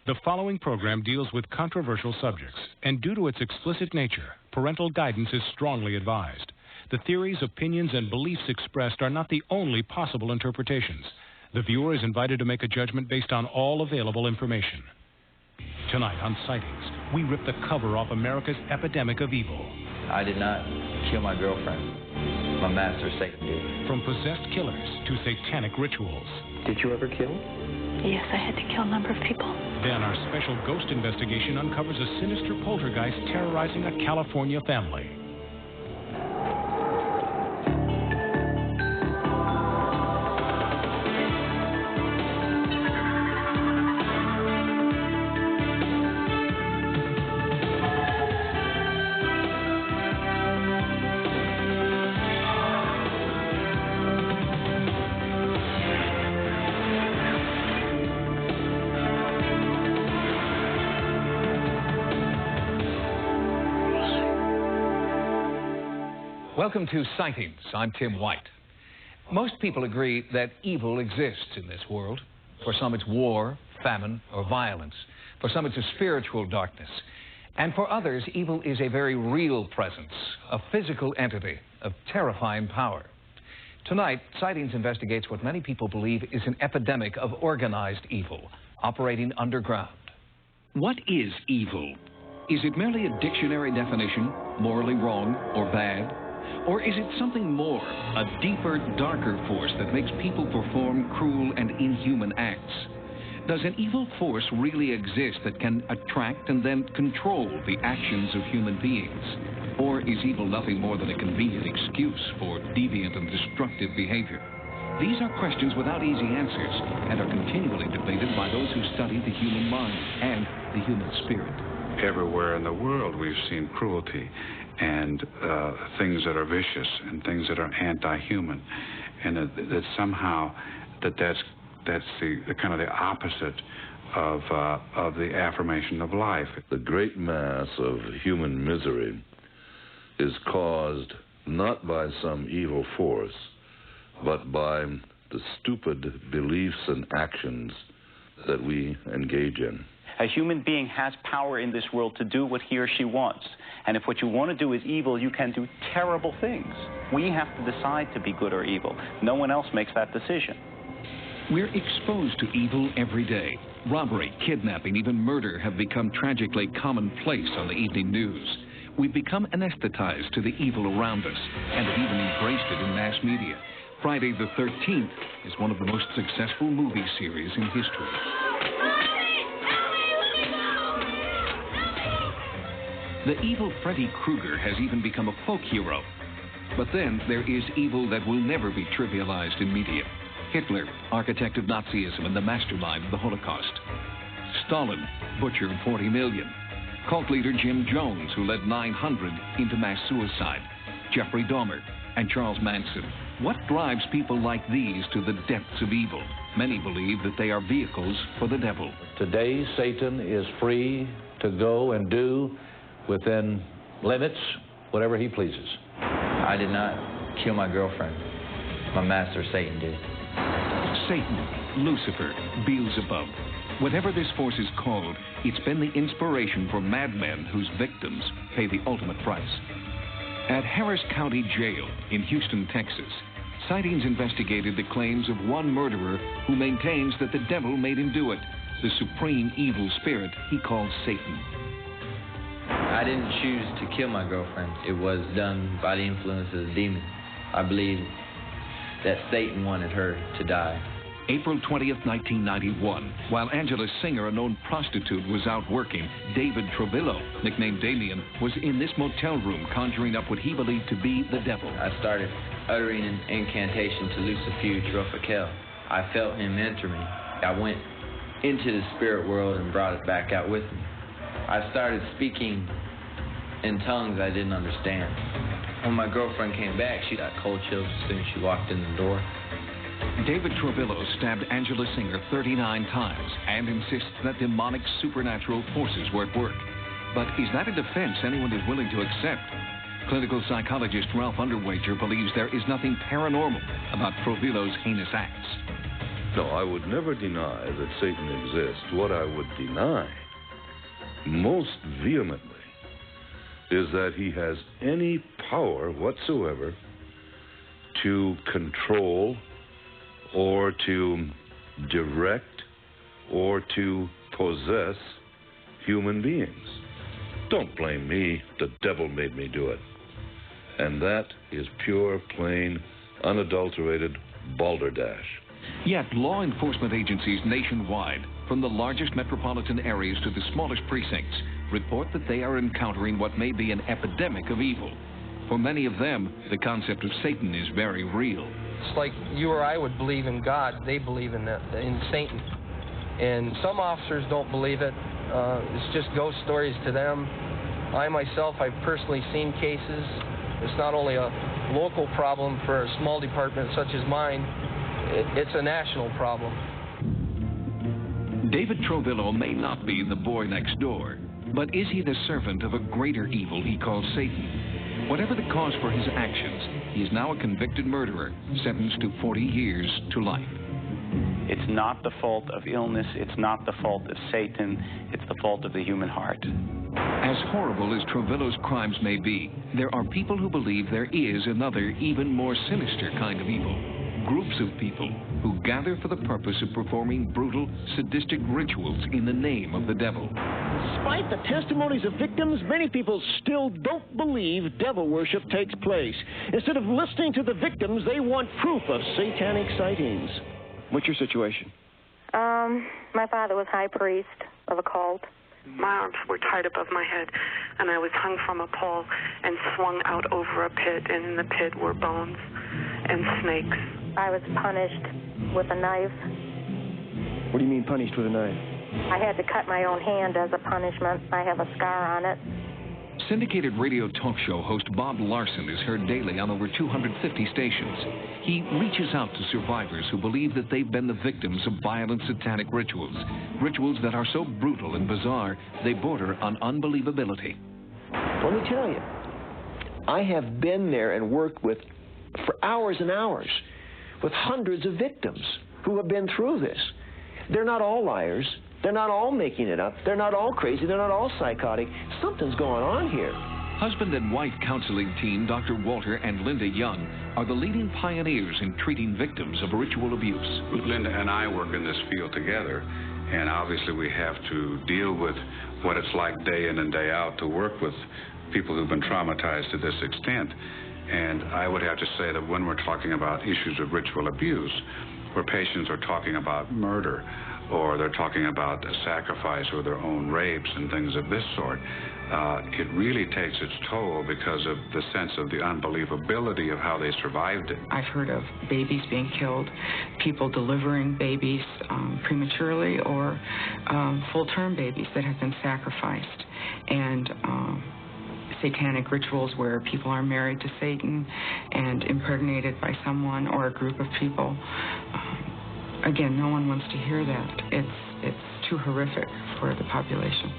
The following program deals with controversial subjects, and due to its explicit nature, parental guidance is strongly advised. The theories, opinions, and beliefs expressed are not the only possible interpretations. The viewer is invited to make a judgment based on all available information. Tonight on Sightings, we rip the cover off America's epidemic of evil. I did not kill my girlfriend. My master Satan did. From possessed killers to satanic rituals. Did you ever kill? Yes, I had to kill a number of people. Then our special ghost investigation uncovers a sinister poltergeist terrorizing a California family. Welcome to Sightings. I'm Tim White. Most people agree that evil exists in this world. For some it's war, famine, or violence. For some it's a spiritual darkness. And for others, evil is a very real presence, a physical entity of terrifying power. Tonight, Sightings investigates what many people believe is an epidemic of organized evil, operating underground. What is evil? Is it merely a dictionary definition, morally wrong or bad? Or is it something more, a deeper, darker force that makes people perform cruel and inhuman acts? Does an evil force really exist that can attract and then control the actions of human beings? Or is evil nothing more than a convenient excuse for deviant and destructive behavior? These are questions without easy answers and are continually debated by those who study the human mind and the human spirit. Everywhere in the world we've seen cruelty and things that are vicious and things that are anti-human, and that somehow that's the kind of the opposite of the affirmation of life. The great mass of human misery is caused not by some evil force, but by the stupid beliefs and actions that we engage in. A human being has power in this world to do what he or she wants. And if what you want to do is evil, you can do terrible things. We have to decide to be good or evil. No one else makes that decision. We're exposed to evil every day. Robbery, kidnapping, even murder have become tragically commonplace on the evening news. We've become anesthetized to the evil around us and have even embraced it in mass media. Friday the 13th is one of the most successful movie series in history. The evil Freddy Krueger has even become a folk hero. But then there is evil that will never be trivialized in media. Hitler, architect of Nazism and the mastermind of the Holocaust. Stalin, butcher of 40 million. Cult leader Jim Jones, who led 900 into mass suicide. Jeffrey Dahmer and Charles Manson. What drives people like these to the depths of evil? Many believe that they are vehicles for the devil. Today, Satan is free to go and do within limits whatever he pleases. I did not kill my girlfriend. My master Satan did. Satan, Lucifer, Beelzebub. Whatever this force is called, it's been the inspiration for madmen whose victims pay the ultimate price. At Harris County Jail in Houston, Texas, Sightings investigated the claims of one murderer who maintains that the devil made him do it, the supreme evil spirit he calls Satan. I didn't choose to kill my girlfriend. It was done by the influence of the demon. I believe that Satan wanted her to die. April 20th, 1991, while Angela Singer, a known prostitute, was out working, David Trevillo, nicknamed Damien, was in this motel room conjuring up what he believed to be the devil. I started uttering an incantation to loose a fuge Raphael. I felt him enter me. I went into the spirit world and brought it back out with me. I started speaking in tongues I didn't understand. When my girlfriend came back, she got cold chills as soon as she walked in the door. David Trevillo stabbed Angela Singer 39 times and insists that demonic supernatural forces were at work. But is that a defense anyone is willing to accept? Clinical psychologist Ralph Underwager believes there is nothing paranormal about Trevillo's heinous acts. No, I would never deny that Satan exists. What I would deny most vehemently is that he has any power whatsoever to control or to direct or to possess human beings. Don't blame me. The devil made me do it. And that is pure, plain, unadulterated balderdash. Yet law enforcement agencies nationwide, from the largest metropolitan areas to the smallest precincts, report that they are encountering what may be an epidemic of evil. For many of them, the concept of Satan is very real. It's like you or I would believe in God. They believe in Satan. And some officers don't believe it. It's just ghost stories to them. I myself, I've personally seen cases. It's not only a local problem for a small department such as mine, it's a national problem. David Trovillo may not be the boy next door, but is he the servant of a greater evil he calls Satan? Whatever the cause for his actions, he is now a convicted murderer, sentenced to 40 years to life. It's not the fault of illness, it's not the fault of Satan, it's the fault of the human heart. As horrible as Trovillo's crimes may be, there are people who believe there is another, even more sinister kind of evil. Groups of people who gather for the purpose of performing brutal, sadistic rituals in the name of the devil. Despite the testimonies of victims, many people still don't believe devil worship takes place. Instead of listening to the victims, they want proof of satanic sightings. What's your situation? My father was high priest of a cult. My arms were tied above my head, and I was hung from a pole and swung out over a pit, and in the pit were bones and snakes. I was punished with a knife. What do you mean punished with a knife? I had to cut my own hand as a punishment. I have a scar on it. Syndicated radio talk show host Bob Larson is heard daily on over 250 stations. He reaches out to survivors who believe that they've been the victims of violent satanic rituals, rituals that are so brutal and bizarre they border on unbelievability. Let me tell you, I have been there and worked with, for hours and hours, with hundreds of victims who have been through this. They're not all liars. They're not all making it up. They're not all crazy. They're not all psychotic. Something's going on here. Husband and wife counseling team Dr. Walter and Linda Young are the leading pioneers in treating victims of ritual abuse. Linda and I work in this field together, and obviously we have to deal with what it's like day in and day out to work with people who've been traumatized to this extent. And I would have to say that when we're talking about issues of ritual abuse, where patients are talking about murder, or they're talking about sacrifice or their own rapes and things of this sort, it really takes its toll because of the sense of the unbelievability of how they survived it. I've heard of babies being killed, people delivering babies prematurely, or full-term babies that have been sacrificed, and satanic rituals where people are married to Satan and impregnated by someone or a group of people. Again, no one wants to hear that. It's too horrific for the population.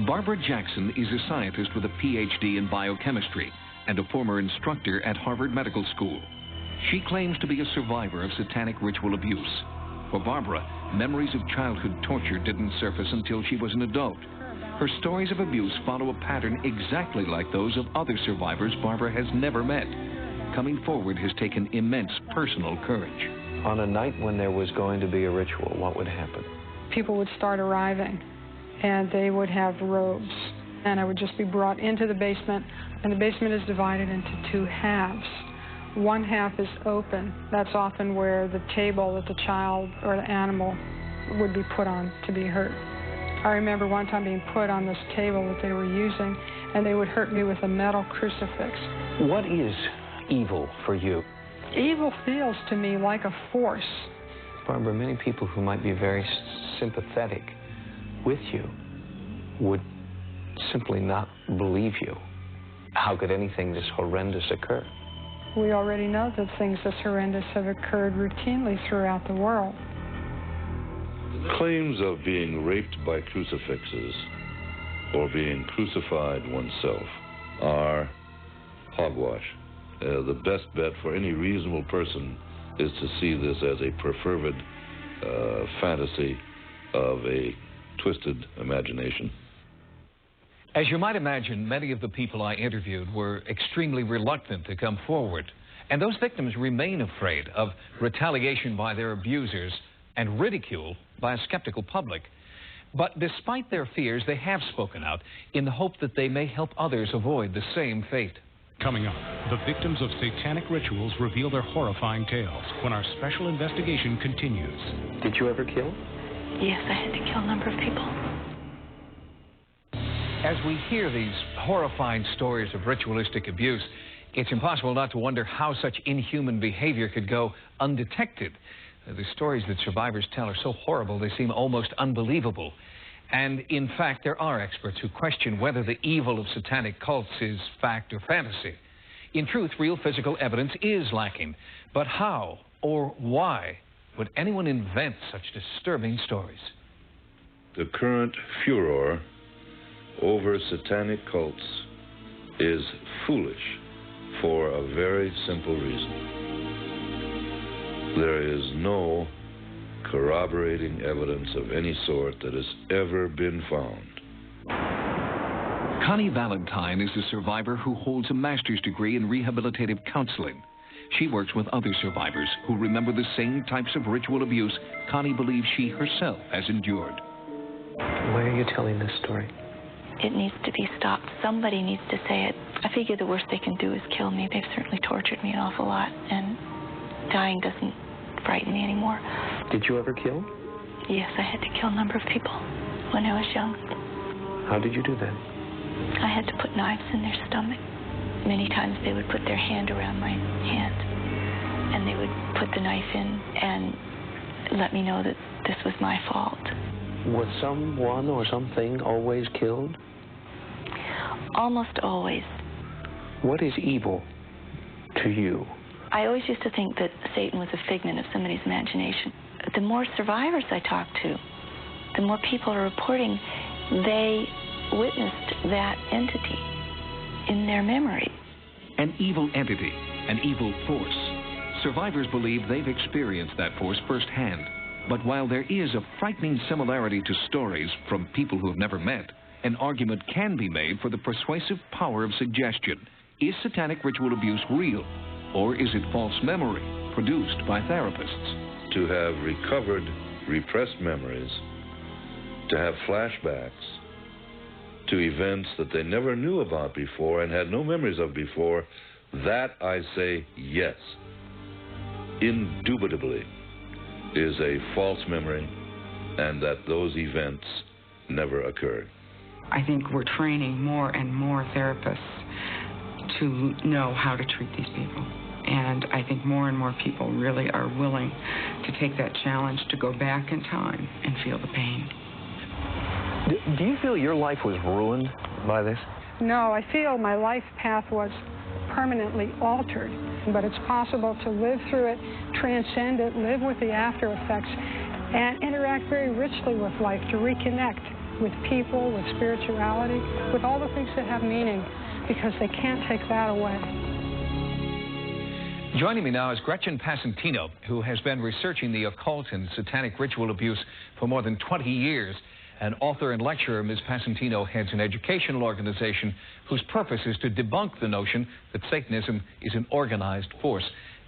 Barbara Jackson is a scientist with a PhD in biochemistry and a former instructor at Harvard Medical School. She claims to be a survivor of satanic ritual abuse. For Barbara, memories of childhood torture didn't surface until she was an adult. Her stories of abuse follow a pattern exactly like those of other survivors Barbara has never met. Coming forward has taken immense personal courage. On a night when there was going to be a ritual, what would happen? People would start arriving, and they would have robes, and I would just be brought into the basement, and the basement is divided into two halves. One half is open. That's often where the table that the child or the animal would be put on to be hurt. I remember one time being put on this table that they were using, and they would hurt me with a metal crucifix. What is evil for you? Evil feels to me like a force. Barbara, many people who might be very sympathetic with you would simply not believe you. How could anything this horrendous occur? We already know that things this horrendous have occurred routinely throughout the world. Claims of being raped by crucifixes or being crucified oneself are hogwash. The best bet for any reasonable person is to see this as a perfervid fantasy of a twisted imagination. As you might imagine, many of the people I interviewed were extremely reluctant to come forward. And those victims remain afraid of retaliation by their abusers and ridicule by a skeptical public. But despite their fears, they have spoken out in the hope that they may help others avoid the same fate. Coming up, the victims of satanic rituals reveal their horrifying tales when our special investigation continues. Did you ever kill? Yes, I had to kill a number of people. As we hear these horrifying stories of ritualistic abuse, it's impossible not to wonder how such inhuman behavior could go undetected. The stories that survivors tell are so horrible they seem almost unbelievable. And in fact, there are experts who question whether the evil of satanic cults is fact or fantasy. In truth, real physical evidence is lacking. But how or why would anyone invent such disturbing stories? The current furor over satanic cults is foolish for a very simple reason. There is no corroborating evidence of any sort that has ever been found. Connie Valentine is a survivor who holds a master's degree in rehabilitative counseling. She works with other survivors who remember the same types of ritual abuse Connie believes she herself has endured. Why are you telling this story? It needs to be stopped. Somebody needs to say it. I figure the worst they can do is kill me. They've certainly tortured me an awful lot, and dying doesn't frighten me anymore. Did you ever kill? Yes, I had to kill a number of people when I was young. How did you do that? I had to put knives in their stomach. Many times they would put their hand around my hand, and they would put the knife in and let me know that this was my fault. Was someone or something always killed? Almost always. What is evil to you? I always used to think that Satan was a figment of somebody's imagination. The more survivors I talk to, the more people are reporting they witnessed that entity in their memory. An evil entity, an evil force. Survivors believe they've experienced that force firsthand. But while there is a frightening similarity to stories from people who have never met, an argument can be made for the persuasive power of suggestion. Is satanic ritual abuse real, or is it false memory produced by therapists? To have recovered repressed memories, to have flashbacks to events that they never knew about before and had no memories of before, that I say yes, indubitably is a false memory, and that those events never occurred. I think we're training more and more therapists to know how to treat these people. And I think more and more people really are willing to take that challenge to go back in time and feel the pain. Do you feel your life was ruined by this? No, I feel my life path was permanently altered, but it's possible to live through it, transcend it, live with the after effects, and interact very richly with life, to reconnect with people, with spirituality, with all the things that have meaning, because they can't take that away. Joining me now is Gretchen Passantino, who has been researching the occult and satanic ritual abuse for more than 20 years. An author and lecturer, Ms. Passantino heads an educational organization whose purpose is to debunk the notion that Satanism is an organized force.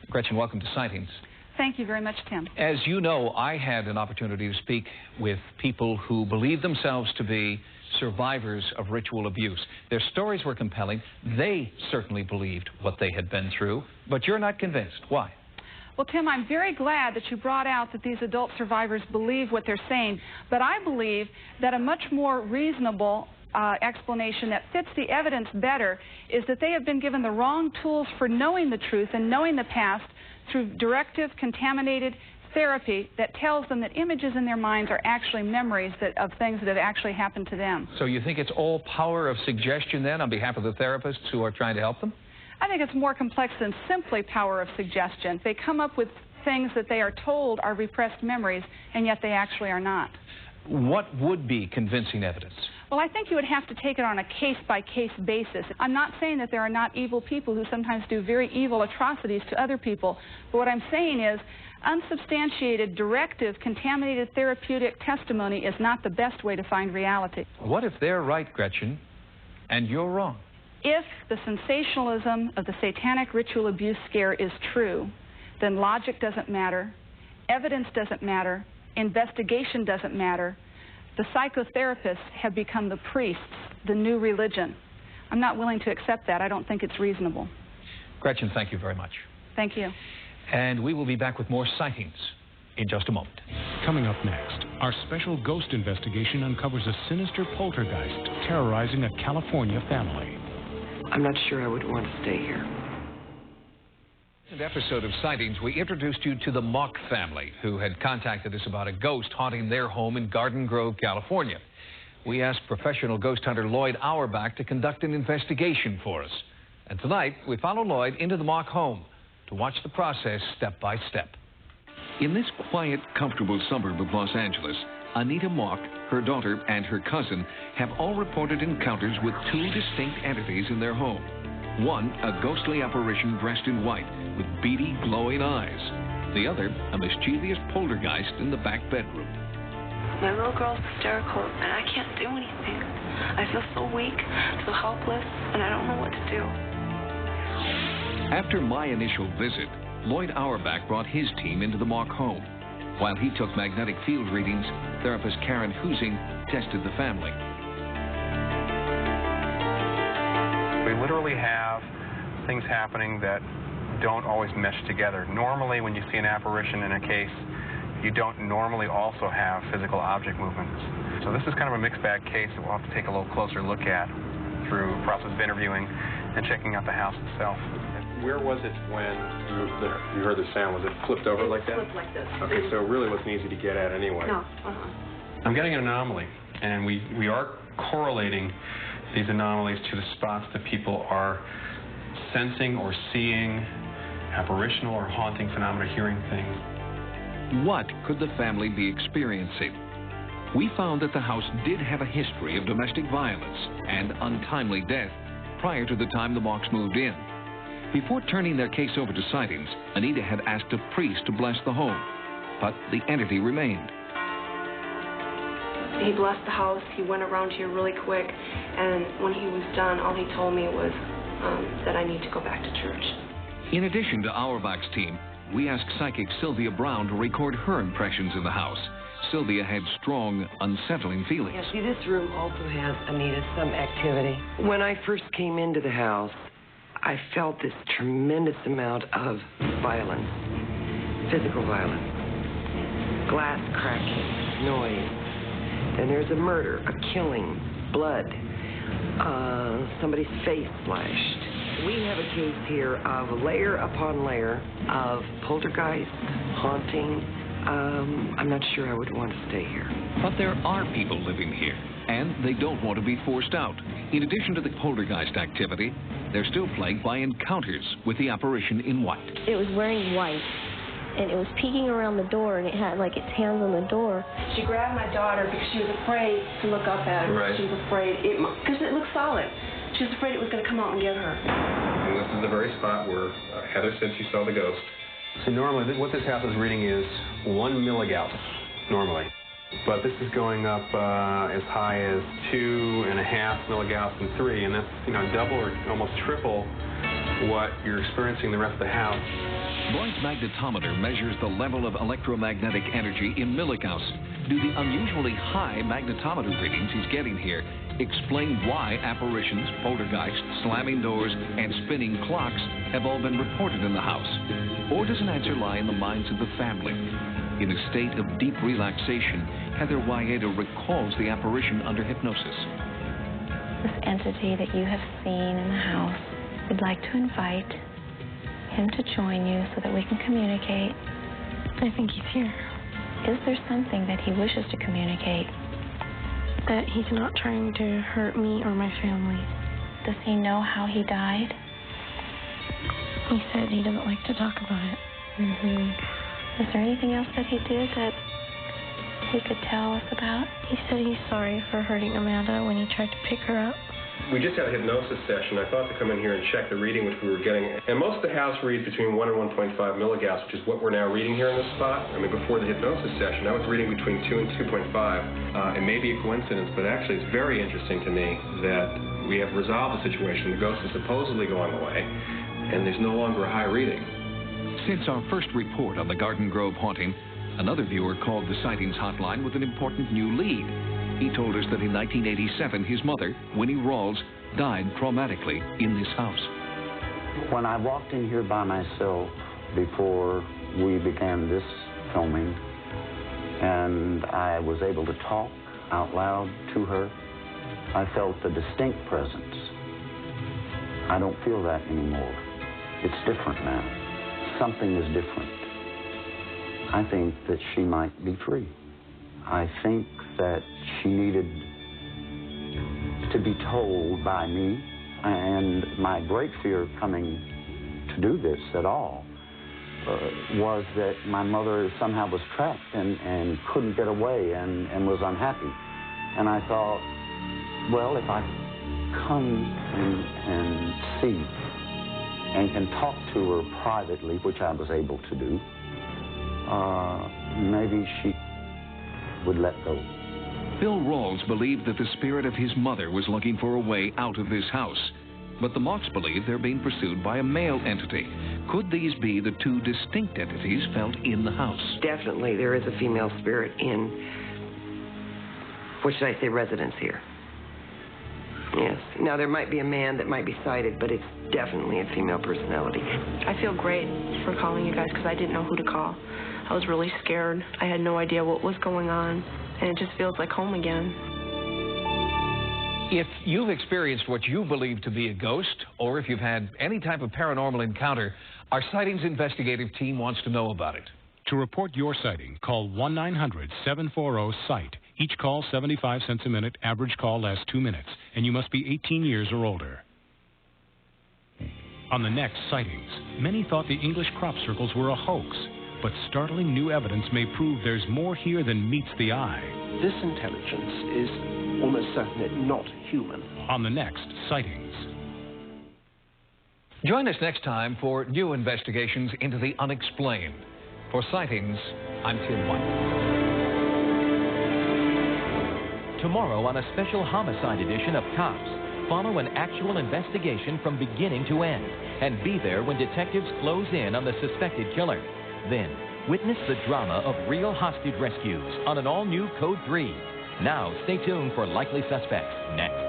Gretchen, welcome to Sightings. Thank you very much, Tim. As you know, I had an opportunity to speak with people who believe themselves to be survivors of ritual abuse. Their stories were compelling. They certainly believed what they had been through, but you're not convinced. Why? Well, Tim, I'm very glad that you brought out that these adult survivors believe what they're saying, but I believe that a much more reasonable explanation that fits the evidence better is that they have been given the wrong tools for knowing the truth and knowing the past through directive, contaminated therapy that tells them that images in their minds are actually memories of things that have actually happened to them. So you think it's all power of suggestion then on behalf of the therapists who are trying to help them? I think it's more complex than simply power of suggestion. They come up with things that they are told are repressed memories, and yet they actually are not. What would be convincing evidence? Well, I think you would have to take it on a case-by-case basis. I'm not saying that there are not evil people who sometimes do very evil atrocities to other people, but what I'm saying is unsubstantiated, directive, contaminated therapeutic testimony is not the best way to find reality. What if they're right, Gretchen, and you're wrong? If the sensationalism of the satanic ritual abuse scare is true, then logic doesn't matter, evidence doesn't matter, investigation doesn't matter. The psychotherapists have become the priests, the new religion. I'm not willing to accept that. I don't think it's reasonable. Gretchen, thank you very much. Thank you. And we will be back with more sightings in just a moment. Coming up next, our special ghost investigation uncovers a sinister poltergeist terrorizing a California family. I'm not sure I would want to stay here. In the episode of Sightings, we introduced you to the Mock family, who had contacted us about a ghost haunting their home in Garden Grove, California. We asked professional ghost hunter Lloyd Auerbach to conduct an investigation for us. And tonight, we follow Lloyd into the Mock home to watch the process step by step. In this quiet, comfortable suburb of Los Angeles, Anita Mock, her daughter, and her cousin have all reported encounters with two distinct entities in their home. One, a ghostly apparition dressed in white with beady, glowing eyes. The other, a mischievous poltergeist in the back bedroom. My little girl's hysterical, and I can't do anything. I feel so weak, so helpless, and I don't know what to do. After my initial visit, Lloyd Auerbach brought his team into the Mock home. While he took magnetic field readings, therapist Karen Husing tested the family. We literally have things happening that don't always mesh together. Normally, when you see an apparition in a case, you don't normally also have physical object movements. So this is kind of a mixed bag case that we'll have to take a little closer look at through the process of interviewing and checking out the house itself. Where was it when you heard the sound? Was it flipped over like that? Flipped like this. Okay, so it really wasn't easy to get at anyway. No. I'm getting an anomaly, and we are correlating these anomalies to the spots that people are sensing or seeing apparitional or haunting phenomena, hearing things. What could the family be experiencing? We found that the house did have a history of domestic violence and untimely death prior to the time the Mocks moved in. Before turning their case over to Sightings, Anita had asked a priest to bless the home, but the entity remained. He blessed the house. He went around here really quick, and when he was done, all he told me was that I need to go back to church. In addition to Auerbach's team, we asked psychic Sylvia Brown to record her impressions in the house. Sylvia had strong, unsettling feelings. Yeah, see, this room also has, Anita, some activity. When I first came into the house, I felt this tremendous amount of violence, physical violence, glass cracking, noise. And there's a murder, a killing, blood, somebody's face slashed. We have a case here of layer upon layer of poltergeist, haunting. I'm not sure I would want to stay here. But there are people living here, and they don't want to be forced out. In addition to the poltergeist activity, they're still plagued by encounters with the apparition in white. It was wearing white, and it was peeking around the door, and it had like its hands on the door. She grabbed my daughter because she was afraid to look up at her. Right. She was afraid, because it looked solid. She was afraid it was going to come out and get her. And this is the very spot where Heather said she saw the ghost. So normally, what this house is reading is 1 milligauss, normally. But this is going up as high as 2.5 milligauss and 3, and that's double or almost triple what you're experiencing the rest of the house. Lloyd's magnetometer measures the level of electromagnetic energy in milligauss. Do the unusually high magnetometer readings he's getting here explain why apparitions, poltergeists, slamming doors, and spinning clocks have all been reported in the house? Or does an answer lie in the minds of the family? In a state of deep relaxation, Heather Waieda recalls the apparition under hypnosis. This entity that you have seen in the house would like to invite him to join you so that we can communicate. I think he's here. Is there something that he wishes to communicate? That he's not trying to hurt me or my family. Does he know how he died? He said he doesn't like to talk about it. Is there anything else that he did that he could tell us about? He said he's sorry for hurting Amanda when he tried to pick her up. We just had a hypnosis session. I thought to come in here and check the reading which we were getting. And most of the house reads between 1 and 1.5 milligauss, which is what we're now reading here in this spot. I mean, before the hypnosis session, I was reading between 2 and 2.5. It may be a coincidence, but actually it's very interesting to me that we have resolved the situation. The ghost is supposedly going away, and there's no longer a high reading. Since our first report on the Garden Grove haunting, another viewer called the Sightings hotline with an important new lead. He told us that in 1987, his mother, Winnie Rawls, died traumatically in this house. When I walked in here by myself before we began this filming, and I was able to talk out loud to her, I felt a distinct presence. I don't feel that anymore. It's different now. Something is different. I think that she might be free. I think that she needed to be told by me, and my great fear coming to do this at all was that my mother somehow was trapped and couldn't get away and was unhappy. And I thought, well, if I come and see and can talk to her privately, which I was able to do, maybe she would let go. Bill Rawls believed that the spirit of his mother was looking for a way out of this house. But the Motts believe they're being pursued by a male entity. Could these be the two distinct entities felt in the house? Definitely there is a female spirit in, what should I say, residence here. Yes. Now, there might be a man that might be sighted, but it's definitely a female personality. I feel great for calling you guys because I didn't know who to call. I was really scared. I had no idea what was going on, and it just feels like home again. If you've experienced what you believe to be a ghost, or if you've had any type of paranormal encounter, our Sightings investigative team wants to know about it. To report your sighting, call 1-900-740-SIGHT. Each call 75 cents a minute. Average call lasts 2 minutes, and you must be 18 years or older. On the next Sightings, many thought the English crop circles were a hoax, but startling new evidence may prove there's more here than meets the eye. This intelligence is almost certainly not human. On the next Sightings. Join us next time for new investigations into the unexplained. For Sightings, I'm Tim White. Tomorrow on a special homicide edition of Cops, follow an actual investigation from beginning to end and be there when detectives close in on the suspected killer. Then, witness the drama of real hostage rescues on an all-new Code 3. Now, stay tuned for Likely Suspects next.